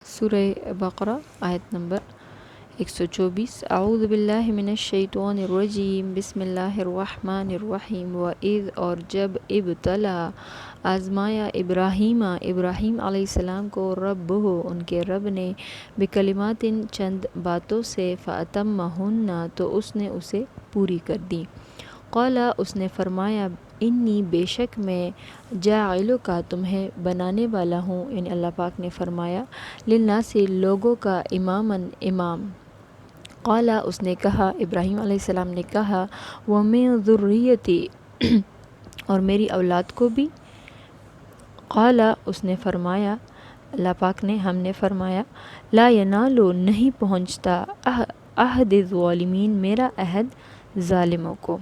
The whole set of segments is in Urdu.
سورہ بقرہ آیت نمبر 124۔ اعوذ باللہ من الشیطان الرجیم، بسم اللہ الرحمن الرحیم۔ وَإِذْ، اور جب، ابتلا، آزمایا، ابراہیم علیہ السلام کو، ربہ، ان کے رب نے، بکلمات، چند باتوں سے، فَأَتَمَّہُنَّ، تو اس نے اسے پوری کر دی۔ قال، اس نے فرمایا، انی، بے شک میں، جاعلک، تمہیں بنانے والا ہوں، یعنی اللہ پاک نے فرمایا، للناس، لوگوں کا، امام۔ قال، اس نے کہا، ابراہیم علیہ السلام نے کہا، وَمِن ذُرِّيَّتِي، اور میری اولاد کو بھی۔ قال، اس نے فرمایا، اللہ پاک نے، ہم نے فرمایا، لا ینال، نہیں پہنچتا، عہد الظالمین، میرا عہد ظالموں کو۔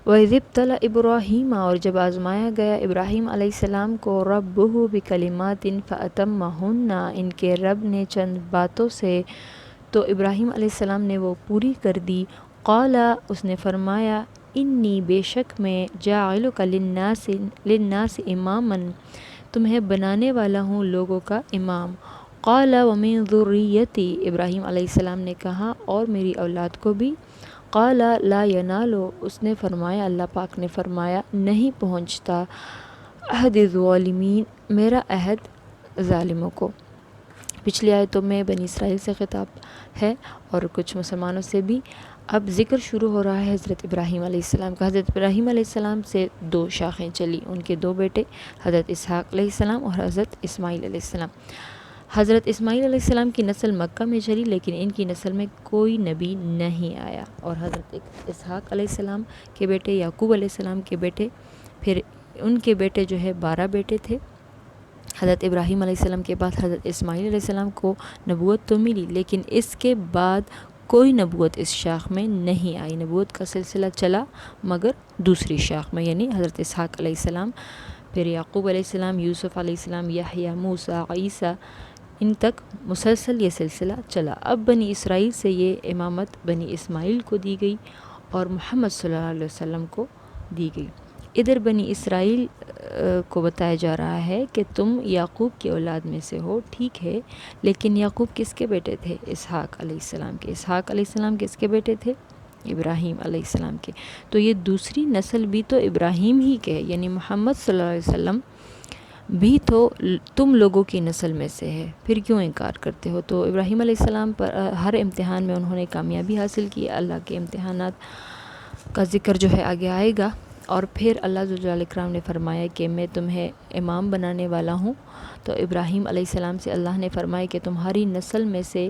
وَإِذِ ابْتَلَى إِبْرَاهِيمَ، اور جب آزمایا گیا ابراہیم علیہ السلام کو، ربہ، بکلمات، فَأَتَمَّہُنَّ، ان کے رب نے چند باتوں سے، تو ابراہیم علیہ السلام نے وہ پوری کر دی۔ قال، اس نے فرمایا، انی، بے شک میں، جاعلک للناس اماما، تمہیں بنانے والا ہوں لوگوں کا امام۔ قال، وَمِن ذُرِّيَّتِي، ابراہیم علیہ السلام نے کہا، اور میری اولاد کو بھی۔ قال، لا ینال، اس نے فرمایا، اللہ پاک نے فرمایا، نہیں پہنچتا، عہد الظالمین، میرا عہد ظالموں کو۔ پچھلی آیتوں میں بنی اسرائیل سے خطاب ہے اور کچھ مسلمانوں سے بھی۔ اب ذکر شروع ہو رہا ہے حضرت ابراہیم علیہ السلام کا۔ حضرت ابراہیم علیہ السلام سے دو شاخیں چلی، ان کے دو بیٹے، حضرت اسحاق علیہ السلام اور حضرت اسماعیل علیہ السلام۔ حضرت اسماعیل علیہ السلام کی نسل مکہ میں چلی، لیکن ان کی نسل میں کوئی نبی نہیں آیا۔ اور حضرت اسحاق علیہ السلام کے بیٹے، یعقوب علیہ السلام کے بیٹے، پھر ان کے بیٹے جو ہے 12 بیٹے تھے۔ حضرت ابراہیم علیہ السلام کے بعد حضرت اسماعیل علیہ السلام کو نبوت تو ملی، لیکن اس کے بعد کوئی نبوت اس شاخ میں نہیں آئی۔ نبوت کا سلسلہ چلا مگر دوسری شاخ میں، یعنی حضرت اسحاق علیہ السلام، پھر یعقوب علیہ السلام، یوسف علیہ السلام، یحییٰ، موسیٰ، عیسیٰ، ان تک مسلسل یہ سلسلہ چلا۔ اب بنی اسرائیل سے یہ امامت بنی اسماعیل کو دی گئی اور محمد صلی اللہ علیہ وسلم کو دی گئی۔ ادھر بنی اسرائیل کو بتایا جا رہا ہے کہ تم یعقوب کی اولاد میں سے ہو، ٹھیک ہے، لیکن یعقوب کس کے بیٹے تھے؟ اسحاق علیہ السلام کے۔ اسحاق علیہ السلام کس کے بیٹے تھے؟ ابراہیم علیہ السلام کے۔ تو یہ دوسری نسل بھی تو ابراہیم ہی کے ہے، یعنی محمد صلی اللہ علیہ وسلم بھی تو تم لوگوں کی نسل میں سے ہے، پھر کیوں انکار کرتے ہو؟ تو ابراہیم علیہ السلام پر ہر امتحان میں انہوں نے کامیابی حاصل کی۔ اللہ کے امتحانات کا ذکر جو ہے آگے آئے گا۔ اور پھر اللہ ذو الجلال الاکرام نے فرمایا کہ میں تمہیں امام بنانے والا ہوں۔ تو ابراہیم علیہ السلام سے اللہ نے فرمایا کہ تمہاری نسل میں سے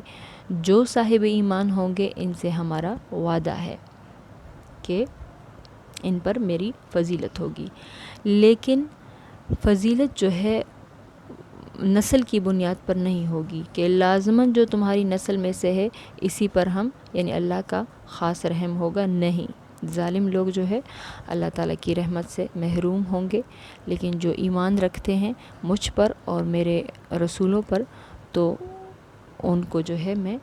جو صاحب ایمان ہوں گے، ان سے ہمارا وعدہ ہے کہ ان پر میری فضیلت ہوگی۔ لیکن فضیلت جو ہے نسل کی بنیاد پر نہیں ہوگی کہ لازماً جو تمہاری نسل میں سے ہے اسی پر ہم، یعنی اللہ کا خاص رحم ہوگا، نہیں۔ ظالم لوگ جو ہے اللہ تعالیٰ کی رحمت سے محروم ہوں گے، لیکن جو ایمان رکھتے ہیں مجھ پر اور میرے رسولوں پر، تو ان کو جو ہے میں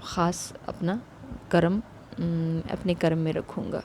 خاص اپنا کرم، اپنے کرم میں رکھوں گا۔